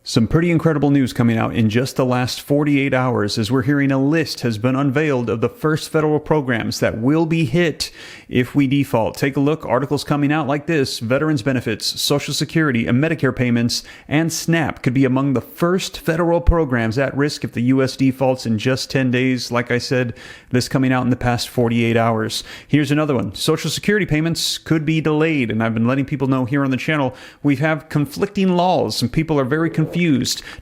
Some pretty incredible news coming out in just the last 48 hours as we're hearing a list has been unveiled of the first federal programs that will be hit if we default. Take a look. Articles coming out like this: veterans benefits, Social Security, and Medicare payments, and SNAP could be among the first federal programs at risk if the U.S. defaults in just 10 days. Like I said, this coming out in the past 48 hours. Here's another one. Social Security payments could be delayed, and I've been letting people know here on the channel we have conflicting laws, and people are very confused.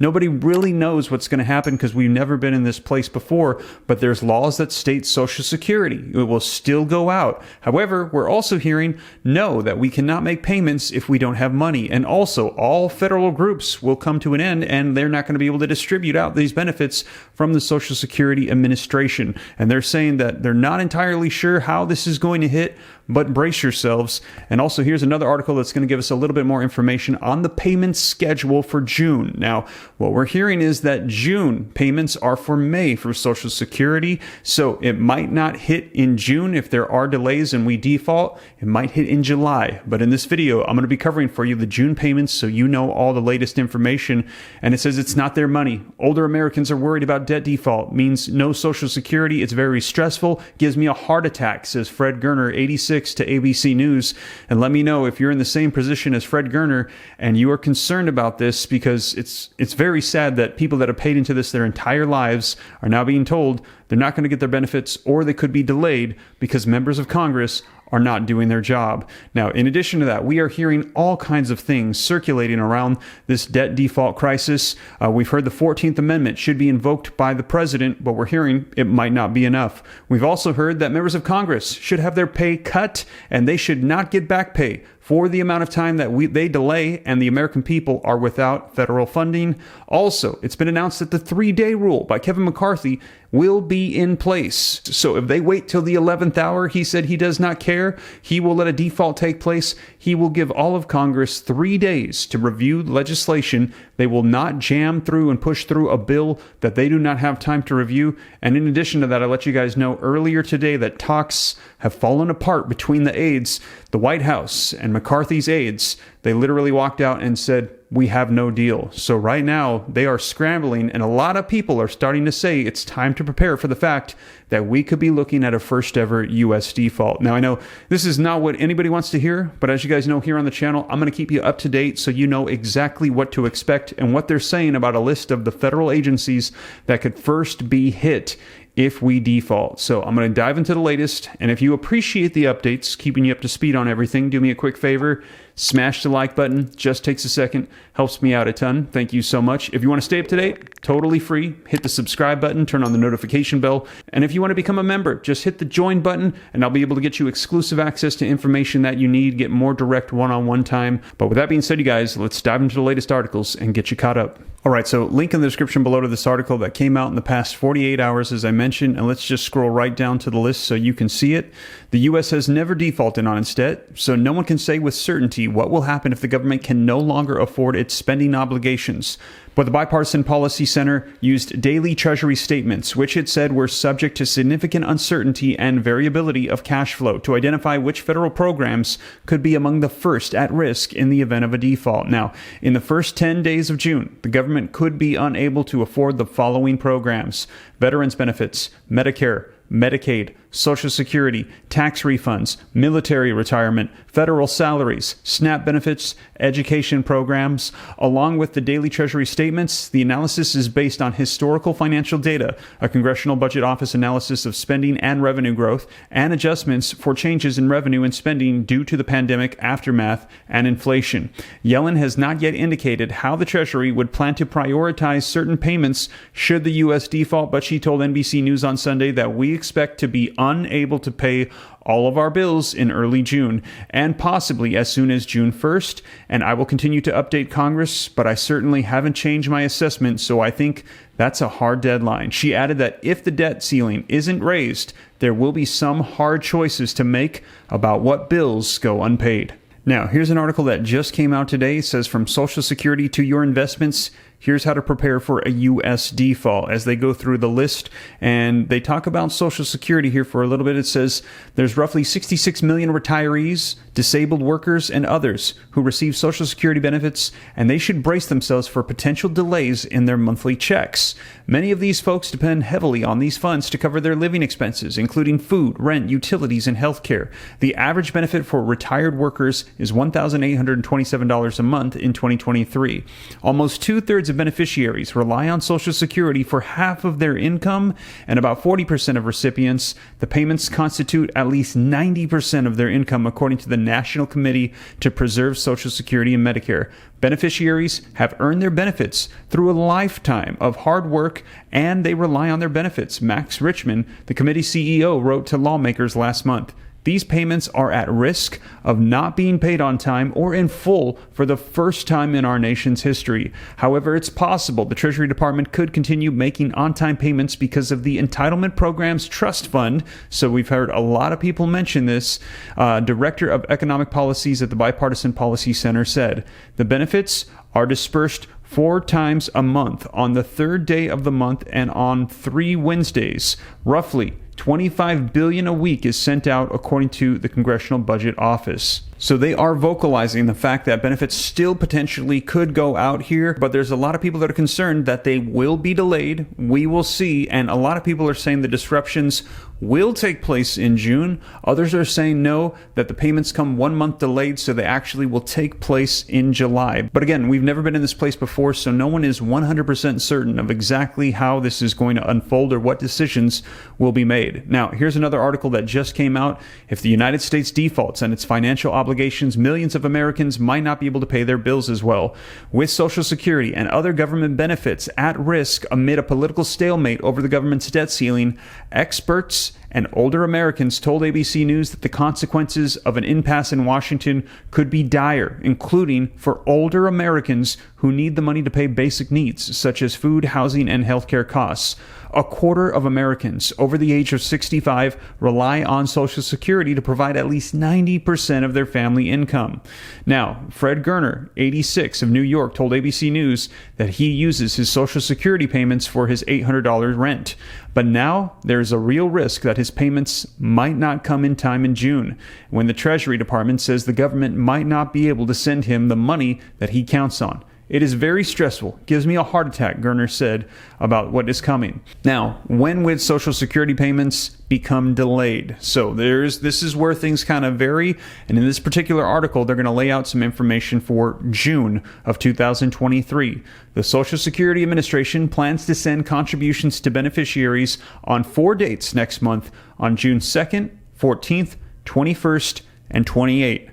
Nobody really knows what's going to happen because we've never been in this place before, but there's laws that state Social Security. It will still go out. However, we're also hearing no, that we cannot make payments if we don't have money. And also, all federal groups will come to an end and they're not going to be able to distribute out these benefits from the Social Security Administration. And they're saying that they're not entirely sure how this is going to hit, but brace yourselves. And also, here's another article that's going to give us a little bit more information on the payment schedule for June. Now, what we're hearing is that June payments are for May for Social Security, so it might not hit in June if there are delays and we default. It might hit in July. But in this video, I'm going to be covering for you the June payments so you know all the latest information. And it says it's not their money. Older Americans are worried about debt default. Means no Social Security. It's very stressful. Gives me a heart attack, says Fred Gerner, 86, to ABC News. And let me know if you're in the same position as Fred Gerner and you are concerned about this, because it's very sad that people that have paid into this their entire lives are now being told they're not going to get their benefits, or they could be delayed because members of Congress are not doing their job. Now, in addition to that, we are hearing all kinds of things circulating around this debt default crisis. We've heard the 14th Amendment should be invoked by the president, but we're hearing it might not be enough. We've also heard that members of Congress should have their pay cut and they should not get back pay for the amount of time that they delay and the American people are without federal funding. Also, it's been announced that the 3-day rule by Kevin McCarthy will be in place. So if they wait till the 11th hour, he said he does not care. He will let a default take place. He will give all of Congress 3 days to review legislation. They will not jam through and push through a bill that they do not have time to review. And in addition to that, I let you guys know earlier today that talks have fallen apart between the aides, the White House and McCarthy's aides. They literally walked out and said, we have no deal. So right now they are scrambling, and a lot of people are starting to say it's time to prepare for the fact that we could be looking at a first ever U.S. default. Now, I know this is not what anybody wants to hear, but as you guys know here on the channel, I'm going to keep you up to date so you know exactly what to expect and what they're saying about a list of the federal agencies that could first be hit if we default. So I'm going to dive into the latest, and if you appreciate the updates, keeping you up to speed on everything, do me a quick favor, smash the like button. Just takes a second, helps me out a ton. Thank you so much. If you want to stay up to date, totally free, hit the subscribe button, turn on the notification bell, and if you want to become a member, just hit the join button and I'll be able to get you exclusive access to information that you need, get more direct one-on-one time. But with that being said, you guys, let's dive into the latest articles and get you caught up. All right, so link in the description below to this article that came out in the past 48 hours, as I mentioned, and let's just scroll right down to the list so you can see it. The U.S. has never defaulted on its debt, so no one can say with certainty what will happen if the government can no longer afford its spending obligations. But the Bipartisan Policy Center used daily Treasury statements, which it said were subject to significant uncertainty and variability of cash flow, to identify which federal programs could be among the first at risk in the event of a default. Now, in the first 10 days of June, the government could be unable to afford the following programs: veterans benefits, Medicare, Medicaid, Social Security, tax refunds, military retirement, federal salaries, SNAP benefits, education programs. Along with the daily Treasury statements, the analysis is based on historical financial data, a Congressional Budget Office analysis of spending and revenue growth, and adjustments for changes in revenue and spending due to the pandemic aftermath and inflation. Yellen has not yet indicated how the Treasury would plan to prioritize certain payments should the U.S. default, but she told NBC News on Sunday that we expect to be unable to pay all of our bills in early June, and possibly as soon as June 1st, and I will continue to update Congress, but I certainly haven't changed my assessment, so I think that's a hard deadline. She added that if the debt ceiling isn't raised, there will be some hard choices to make about what bills go unpaid. Now, here's an article that just came out today. It says, from Social Security to your investments, here's how to prepare for a U.S. default. As they go through the list and they talk about Social Security here for a little bit, it says there's roughly 66 million retirees, disabled workers, and others who receive Social Security benefits, and they should brace themselves for potential delays in their monthly checks. Many of these folks depend heavily on these funds to cover their living expenses, including food, rent, utilities, and health care. The average benefit for retired workers is $1,827 a month in 2023. Almost two-thirds of beneficiaries rely on Social Security for half of their income, and about 40% of recipients, the payments constitute at least 90% of their income, according to the National Committee to Preserve Social Security and Medicare. Beneficiaries have earned their benefits through a lifetime of hard work, and they rely on their benefits. Max Richmond, the committee CEO, wrote to lawmakers last month. These payments are at risk of not being paid on time or in full for the first time in our nation's history. However, it's possible the Treasury Department could continue making on-time payments because of the Entitlement Programs Trust Fund. So we've heard a lot of people mention this. Director of Economic Policies at the Bipartisan Policy Center said, the benefits are dispersed 4 times a month, on the 3rd day of the month and on 3 Wednesdays. Roughly $25 billion a week is sent out, according to the Congressional Budget Office. So they are vocalizing the fact that benefits still potentially could go out here, but there's a lot of people that are concerned that they will be delayed. We will see, and a lot of people are saying the disruptions will take place in June. Others are saying no, that the payments come 1 month delayed, so they actually will take place in July. But again, we've never been in this place before, so no one is 100% certain of exactly how this is going to unfold or what decisions will be made. Now, here's another article that just came out. If the United States defaults on its financial obligations, millions of Americans might not be able to pay their bills as well. With Social Security and other government benefits at risk amid a political stalemate over the government's debt ceiling, experts and older Americans told ABC News that the consequences of an impasse in Washington could be dire, including for older Americans who need the money to pay basic needs, such as food, housing, and healthcare costs. A quarter of Americans over the age of 65 rely on Social Security to provide at least 90% of their family income. Now, Fred Gerner, 86, of New York, told ABC News that he uses his Social Security payments for his $800 rent. But now there's a real risk that his payments might not come in time in June, when the Treasury Department says the government might not be able to send him the money that he counts on. It is very stressful. Gives me a heart attack, Gerner said about what is coming. Now, when would Social Security payments become delayed? So this is where things kind of vary. And in this particular article, they're going to lay out some information for June of 2023. The Social Security Administration plans to send contributions to beneficiaries on 4 dates next month, on June 2nd, 14th, 21st, and 28th.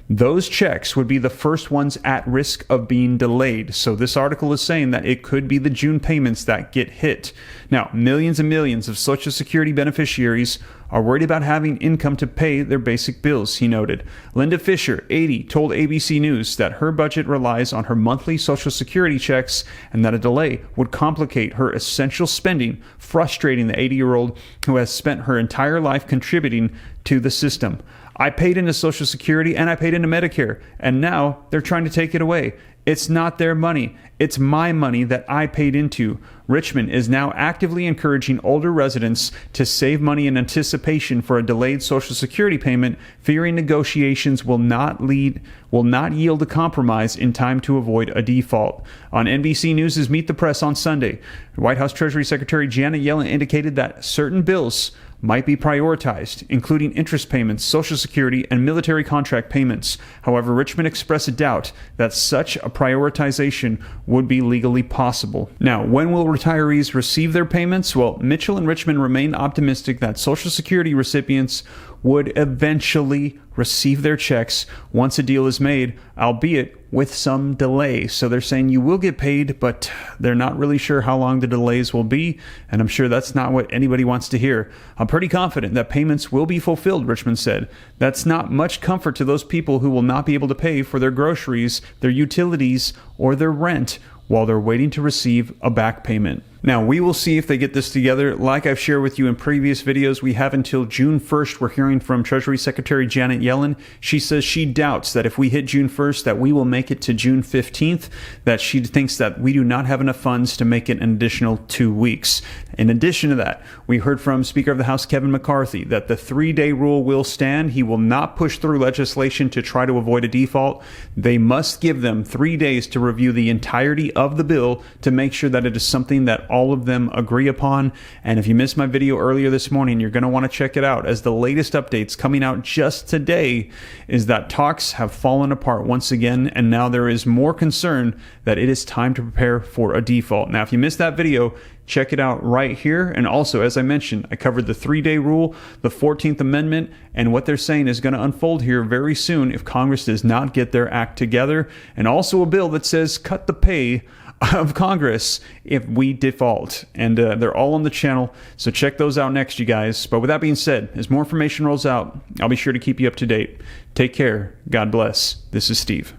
Those checks would be the first ones at risk of being delayed. So this article is saying that it could be the June payments that get hit. Now, millions and millions of Social Security beneficiaries are worried about having income to pay their basic bills, he noted. Linda Fisher, 80, told ABC News that her budget relies on her monthly Social Security checks and that a delay would complicate her essential spending, frustrating the 80-year-old who has spent her entire life contributing to the system. I paid into Social Security and I paid into Medicare, and now they're trying to take it away. It's not their money. It's my money that I paid into. Richmond is now actively encouraging older residents to save money in anticipation for a delayed Social Security payment, fearing negotiations will not yield a compromise in time to avoid a default. On NBC News' Meet the Press on Sunday, White House Treasury Secretary Janet Yellen indicated that certain bills might be prioritized, including interest payments, Social Security, and military contract payments. However, Richmond expressed a doubt that such a prioritization would be legally possible. Now, when will retirees receive their payments? Well, Mitchell and Richmond remain optimistic that Social Security recipients would eventually receive their checks once a deal is made, albeit with some delay. So they're saying you will get paid, but they're not really sure how long the delays will be, and I'm sure that's not what anybody wants to hear. I'm pretty confident that payments will be fulfilled, Richmond said. That's not much comfort to those people who will not be able to pay for their groceries, their utilities, or their rent while they're waiting to receive a back payment. Now, we will see if they get this together. Like I've shared with you in previous videos, we have until June 1st. We're hearing from Treasury Secretary Janet Yellen. She says she doubts that if we hit June 1st, that we will make it to June 15th, that she thinks that we do not have enough funds to make it an additional 2 weeks. In addition to that, we heard from Speaker of the House Kevin McCarthy that the 3-day rule will stand. He will not push through legislation to try to avoid a default. They must give them 3 days to review the entirety of the bill to make sure that it is something that all of them agree upon. And if you missed my video earlier this morning, you're going to want to check it out, as the latest updates coming out just today is that talks have fallen apart once again, and now there is more concern that it is time to prepare for a default. Now, if you missed that video, check it out right here. And also, as I mentioned, I covered the 3-day rule, the 14th Amendment, and what they're saying is going to unfold here very soon if Congress does not get their act together. And also a bill that says cut the pay of Congress if we default. And they're all on the channel, so check those out next, you guys. But with that being said, as more information rolls out, I'll be sure to keep you up to date. Take care. God bless. This is Steve.